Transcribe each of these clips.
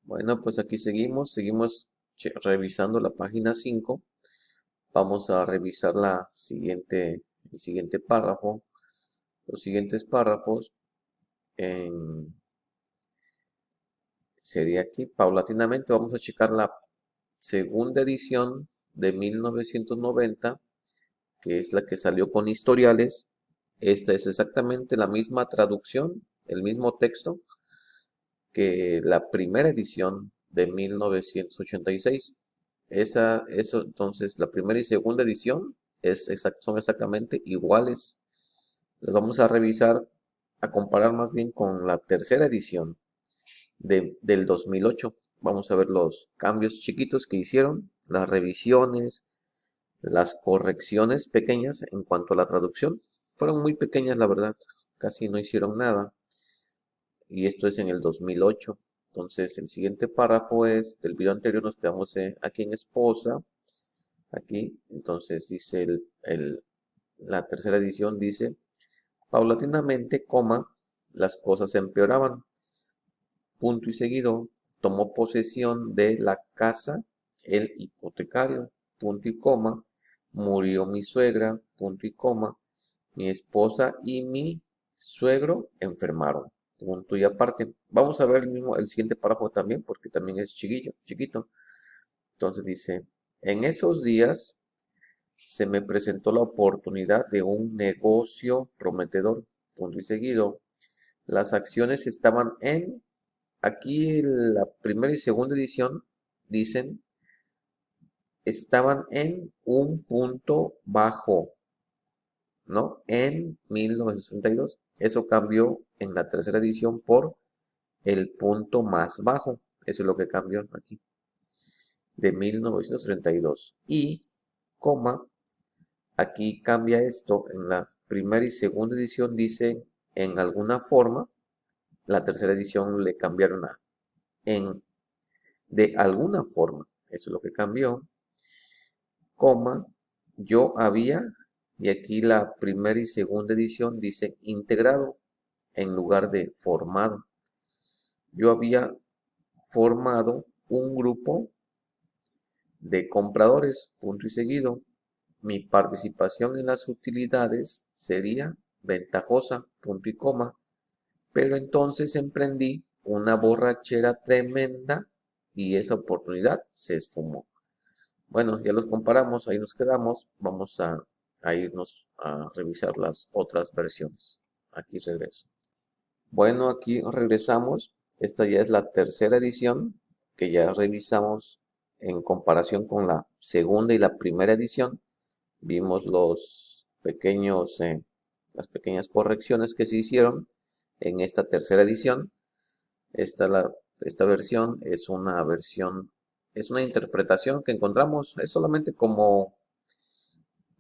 Bueno, pues aquí seguimos revisando la página 5. Vamos a revisar el siguiente párrafo, los siguientes párrafos. en- Sería aquí, paulatinamente, vamos a checar la segunda edición de 1990, que es la que salió con historiales. Esta es exactamente la misma traducción, el mismo texto que la primera edición de 1986. Entonces, la primera y segunda edición son exactamente iguales. Las vamos a revisar, a comparar más bien con la tercera edición del 2008. Vamos a ver los cambios chiquitos que hicieron, las revisiones, las correcciones pequeñas en cuanto a la traducción. Fueron muy pequeñas, la verdad, casi no hicieron nada. Y esto es en el 2008. Entonces, el siguiente párrafo es, del video anterior nos quedamos aquí en esposa, aquí. Entonces, dice la tercera edición, dice, paulatinamente, las cosas empeoraban. Punto y seguido, tomó posesión de la casa el hipotecario. Punto y coma, murió mi suegra. Punto y coma, mi esposa y mi suegro enfermaron. Punto y aparte. Vamos a ver el siguiente párrafo también, porque también es chiquito. Entonces dice, en esos días se me presentó la oportunidad de un negocio prometedor. Punto y seguido. Las acciones estaban aquí la primera y segunda edición dicen, estaban en un punto bajo, ¿no? En 1932. Eso cambió en la tercera edición por el punto más bajo. Eso es lo que cambió aquí. De 1932. Y, coma, aquí cambia esto. En la primera y segunda edición dice en alguna forma. La tercera edición le cambiaron a en de alguna forma. Eso es lo que cambió. Coma, yo había, y aquí la primera y segunda edición dice integrado en lugar de formado. Yo había formado un grupo de compradores, punto y seguido. Mi participación en las utilidades sería ventajosa, punto y coma. Pero entonces emprendí una borrachera tremenda y esa oportunidad se esfumó. Bueno, ya los comparamos, ahí nos quedamos. Vamos a irnos a revisar las otras versiones. Aquí regreso. Bueno, aquí regresamos. Esta ya es la tercera edición que ya revisamos en comparación con la segunda y la primera edición. Vimos las pequeñas correcciones que se hicieron en esta tercera edición. Esta versión es una interpretación que encontramos, es solamente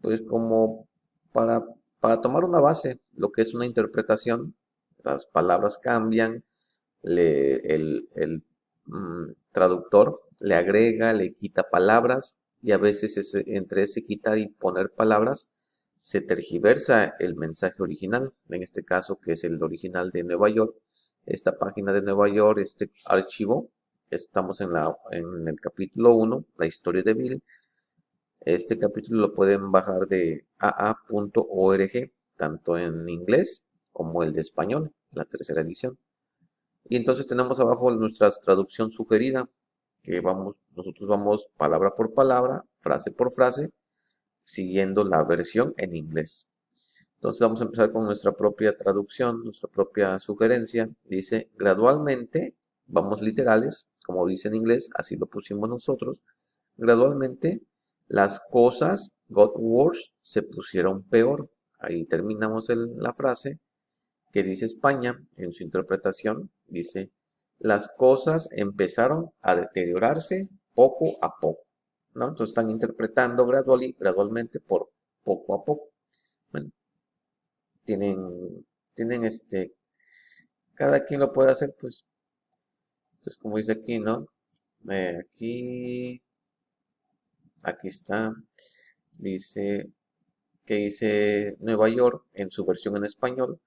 pues como para, para tomar una base, lo que es una interpretación. Las palabras cambian, el traductor le agrega, le quita palabras y a veces entre ese quitar y poner palabras se tergiversa el mensaje original, en este caso que es el original de Nueva York. Esta página de Nueva York, este archivo, estamos en el capítulo 1, la historia de Bill. Este capítulo lo pueden bajar de aa.org, tanto en inglés como el de español, la tercera edición. Y entonces tenemos abajo nuestra traducción sugerida, que nosotros vamos palabra por palabra, frase por frase, siguiendo la versión en inglés. Entonces vamos a empezar con nuestra propia traducción, nuestra propia sugerencia. Dice, gradualmente, vamos literales, como dice en inglés, así lo pusimos nosotros. Gradualmente, las cosas got worse, se pusieron peor. Ahí terminamos la frase que dice España en su interpretación. Dice, las cosas empezaron a deteriorarse poco a poco, ¿no? Entonces están interpretando gradualmente por poco a poco. Bueno, tienen cada quien lo puede hacer, pues. Entonces, como dice aquí, ¿no? Aquí está, dice que dice Nueva York en su versión en español,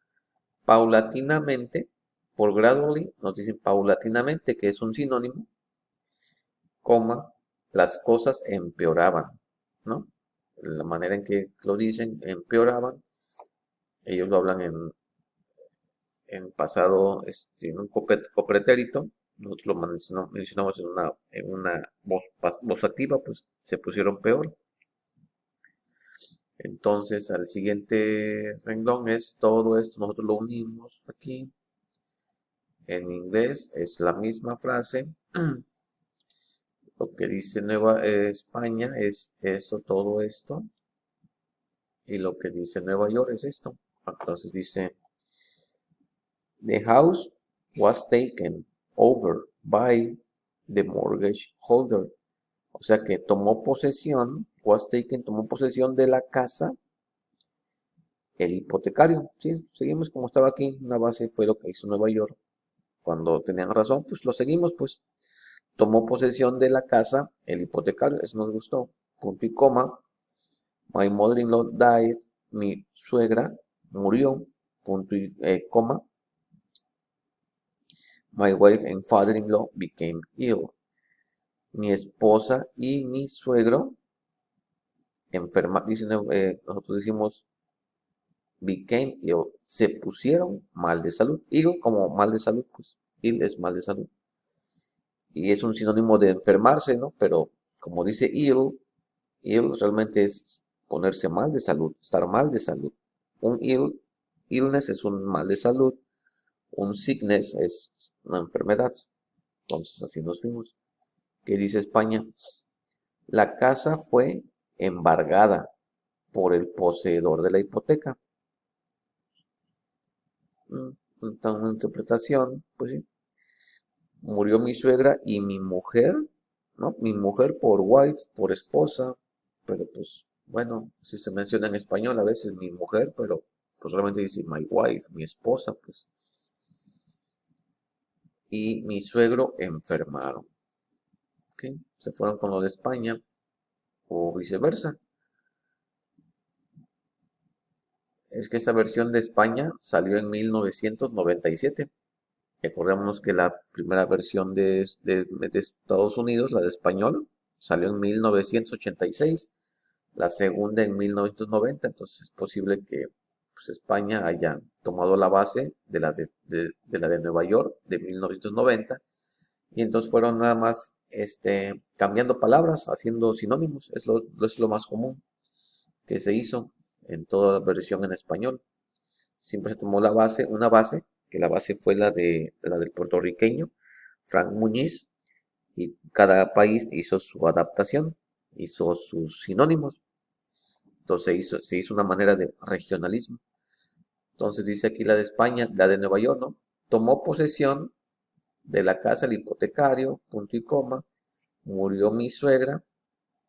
paulatinamente, por gradually nos dicen paulatinamente, que es un sinónimo, coma, las cosas empeoraban, ¿no? La manera en que lo dicen, empeoraban, ellos lo hablan en pasado, en un copretérito, nosotros lo mencionamos en una voz activa, pues se pusieron peor. Entonces, al siguiente renglón es todo esto, nosotros lo unimos aquí. En inglés es la misma frase. Lo que dice Nueva España es eso, todo esto. Y lo que dice Nueva York es esto. Entonces dice, the house was taken over by the mortgage holder. O sea que tomó posesión, tomó posesión de la casa el hipotecario. Sí, seguimos como estaba aquí. Una base fue lo que hizo Nueva York. Cuando tenían razón, pues lo seguimos, pues. Tomó posesión de la casa el hipotecario, eso nos gustó. Punto y coma. My mother-in-law died. Mi suegra murió. Punto y coma. My wife and father-in-law became ill. Mi esposa y mi suegro nosotros decimos became ill, se pusieron mal de salud. Ill como mal de salud, pues ill es mal de salud. Y es un sinónimo de enfermarse, ¿no? Pero como dice ill realmente es ponerse mal de salud, estar mal de salud. Un illness es un mal de salud. Un sickness es una enfermedad. Entonces así nos fuimos. ¿Qué dice España? La casa fue embargada por el poseedor de la hipoteca. Una interpretación, pues sí. Murió mi suegra y mi mujer, ¿no? Mi mujer por wife, por esposa, pero pues bueno, si se menciona en español a veces mi mujer, pero pues realmente dice my wife, mi esposa, pues. Y mi suegro enfermaron. ¿Ok? Se fueron con lo de España o viceversa. Es que esta versión de España salió en 1997. Recordémonos que la primera versión de Estados Unidos, la de español, salió en 1986, la segunda en 1990, entonces es posible que pues, España haya tomado la base de la de Nueva York de 1990 y entonces fueron nada más cambiando palabras, haciendo sinónimos, es lo más común que se hizo en toda la versión en español. Siempre se tomó una base, que la base fue la del puertorriqueño, Frank Muñiz, y cada país hizo su adaptación, hizo sus sinónimos. Entonces se hizo una manera de regionalismo. Entonces dice aquí la de España, la de Nueva York, ¿no? Tomó posesión de la casa el hipotecario, punto y coma, murió mi suegra,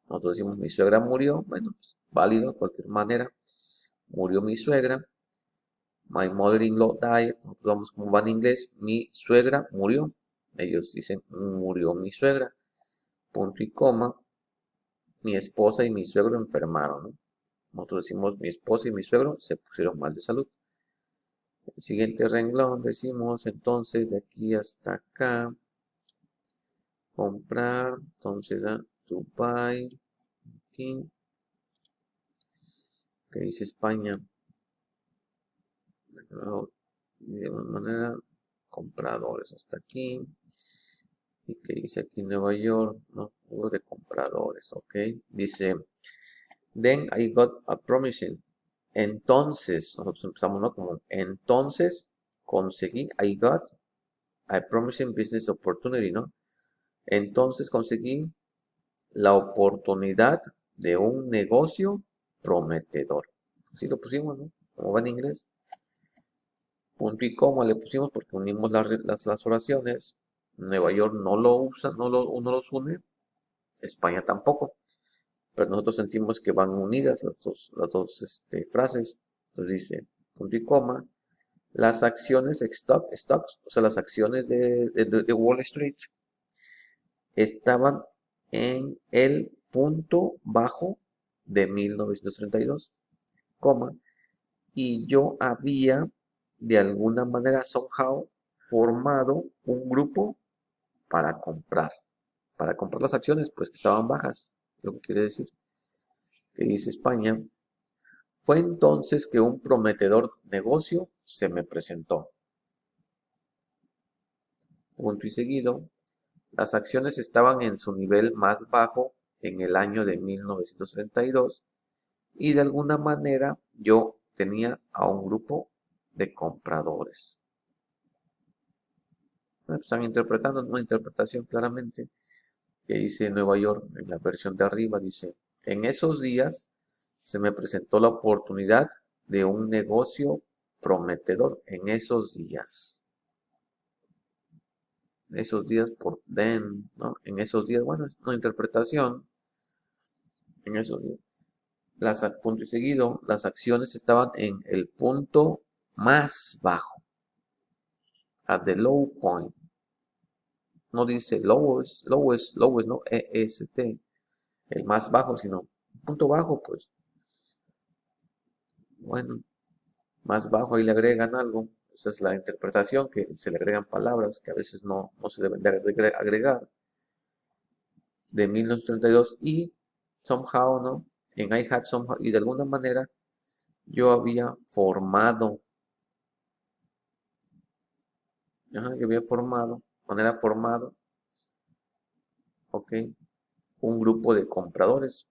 nosotros decimos mi suegra murió, bueno, pues, válido de cualquier manera, murió mi suegra. My mother-in-law died. Nosotros vamos como va en inglés. Mi suegra murió. Ellos dicen murió mi suegra. Punto y coma. Mi esposa y mi suegro enfermaron, ¿no? Nosotros decimos mi esposa y mi suegro se pusieron mal de salud. El siguiente renglón decimos entonces de aquí hasta acá. Comprar. Entonces to buy. Aquí. Que dice España. De alguna manera. Compradores hasta aquí. Y que dice aquí Nueva York, ¿no? De compradores, ok. Dice, then I got a promising. Entonces, nosotros empezamos, ¿no? Como, entonces conseguí, I got a promising business opportunity, ¿no? Entonces conseguí la oportunidad de un negocio prometedor. Así lo pusimos, ¿no? Como va en inglés. Punto y coma le pusimos porque unimos las oraciones. Nueva York no lo usa, no los une. España tampoco. Pero nosotros sentimos que van unidas las dos frases. Entonces dice, punto y coma, las acciones stocks, o sea, las acciones de Wall Street estaban en el punto bajo de 1932, coma, y yo había de alguna manera somehow formado un grupo para comprar las acciones, pues que estaban bajas, lo que quiere decir, que dice España. Fue entonces que un prometedor negocio se me presentó. Punto y seguido, las acciones estaban en su nivel más bajo en el año de 1932 y de alguna manera yo tenía a un grupo de compradores. Están interpretando una interpretación claramente que dice Nueva York en la versión de arriba, dice, en esos días se me presentó la oportunidad de un negocio prometedor en esos días. En esos días por then, ¿no? En esos días, bueno, es una interpretación. En esos días. Punto y seguido, las acciones estaban en el punto más bajo. At the low point. No dice lowest, no, EST, el más bajo, sino punto bajo, pues. Bueno, más bajo, ahí le agregan algo. Esa es la interpretación, que se le agregan palabras que a veces no se deben de agregar. De 1932 y somehow, ¿no? En I had somehow, y de alguna manera yo había formado, ok, un grupo de compradores.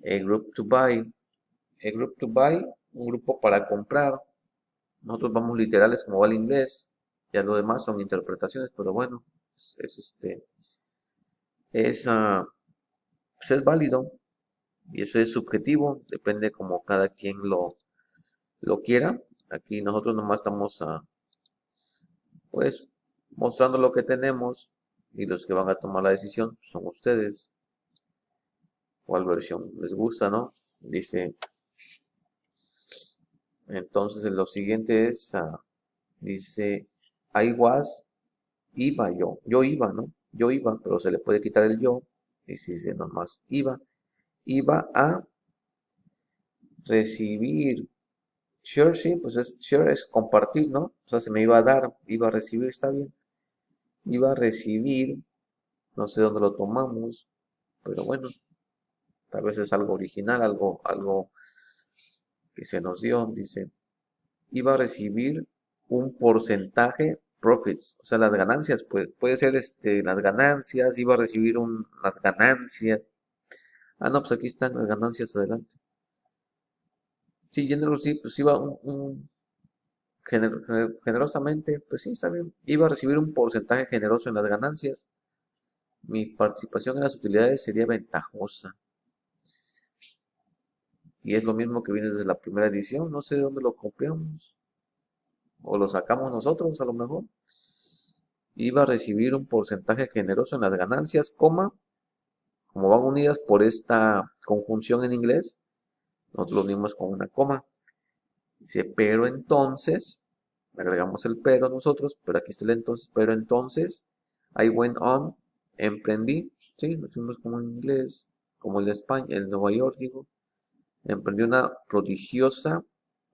A group to buy, un grupo para comprar. Nosotros vamos literales como va el inglés, ya lo demás son interpretaciones, pero bueno, pues es válido y eso es subjetivo, depende como cada quien lo quiera. Aquí nosotros nomás estamos pues mostrando lo que tenemos y los que van a tomar la decisión son ustedes. ¿Cuál versión les gusta, no? Dice, entonces lo siguiente es, dice, iba yo iba, ¿no? Yo iba, pero se le puede quitar el yo, y si dice nomás iba a recibir, share, sí, pues share es compartir, ¿no? O sea, se me iba a dar, iba a recibir, está bien, iba a recibir, no sé dónde lo tomamos, pero bueno, tal vez es algo original, algo que se nos dio, dice, iba a recibir un porcentaje profits, o sea, las ganancias, puede ser las ganancias, iba a recibir las ganancias. No, pues aquí están las ganancias adelante. Sí, sí, pues iba generosamente, pues sí, está bien. Iba a recibir un porcentaje generoso en las ganancias. Mi participación en las utilidades sería ventajosa. Y es lo mismo que viene desde la primera edición. No sé de dónde lo copiamos. O lo sacamos nosotros, a lo mejor. Iba a recibir un porcentaje generoso en las ganancias, coma. Como van unidas por esta conjunción en inglés, nosotros lo unimos con una coma. Dice, pero entonces, agregamos el pero nosotros, pero aquí está el entonces, pero entonces, I went on, emprendí, sí, lo hicimos como en inglés, como el de España, el de Nueva York, digo, emprendí una prodigiosa,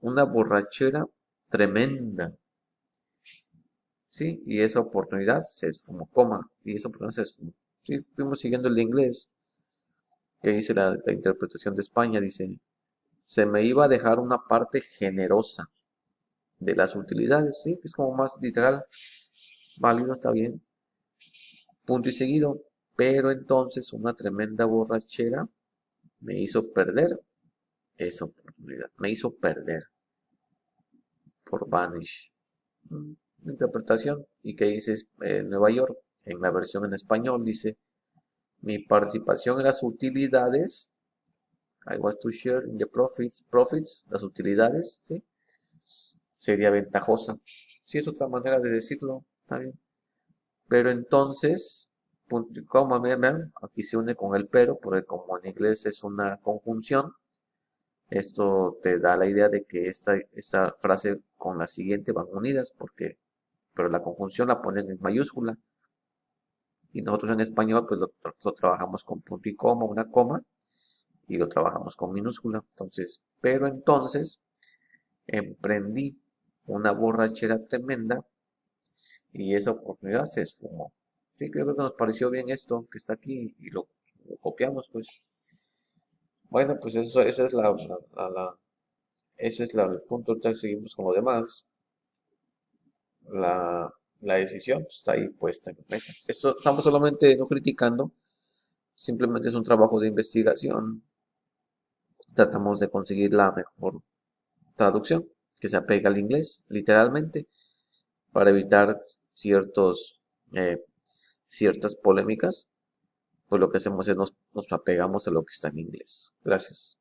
una borrachera tremenda, sí, y esa oportunidad se esfumó, coma, y esa oportunidad se esfumó, sí, fuimos siguiendo el de inglés, que dice la interpretación de España, dice, se me iba a dejar una parte generosa de las utilidades, ¿sí? Es como más literal, válido, está bien, punto y seguido, pero entonces una tremenda borrachera me hizo perder esa oportunidad, me hizo perder por vanish. Interpretación, y que dice Nueva York, en la versión en español, dice, mi participación en las utilidades, I was to share in the profits, las utilidades, ¿sí? Sería ventajosa. Sí, es otra manera de decirlo, está bien. Pero entonces, punto y coma, vean, aquí se une con el pero, porque como en inglés es una conjunción, esto te da la idea de que esta frase con la siguiente van unidas, pero la conjunción la ponen en mayúscula. Y nosotros en español, pues lo trabajamos con punto y coma, una coma, y lo trabajamos con minúscula. Entonces, pero entonces, emprendí una borrachera tremenda y esa oportunidad se esfumó. Sí, creo que nos pareció bien esto que está aquí y lo copiamos, pues. Bueno, pues eso, esa es ese es el punto. Ahorita seguimos con lo demás. La, la decisión pues, está ahí puesta en la mesa. Esto estamos solamente no criticando, simplemente es un trabajo de investigación. Tratamos de conseguir la mejor traducción que se apegue al inglés, literalmente, para evitar ciertos, eh, ciertas polémicas. Pues lo que hacemos es nos apegamos a lo que está en inglés. Gracias.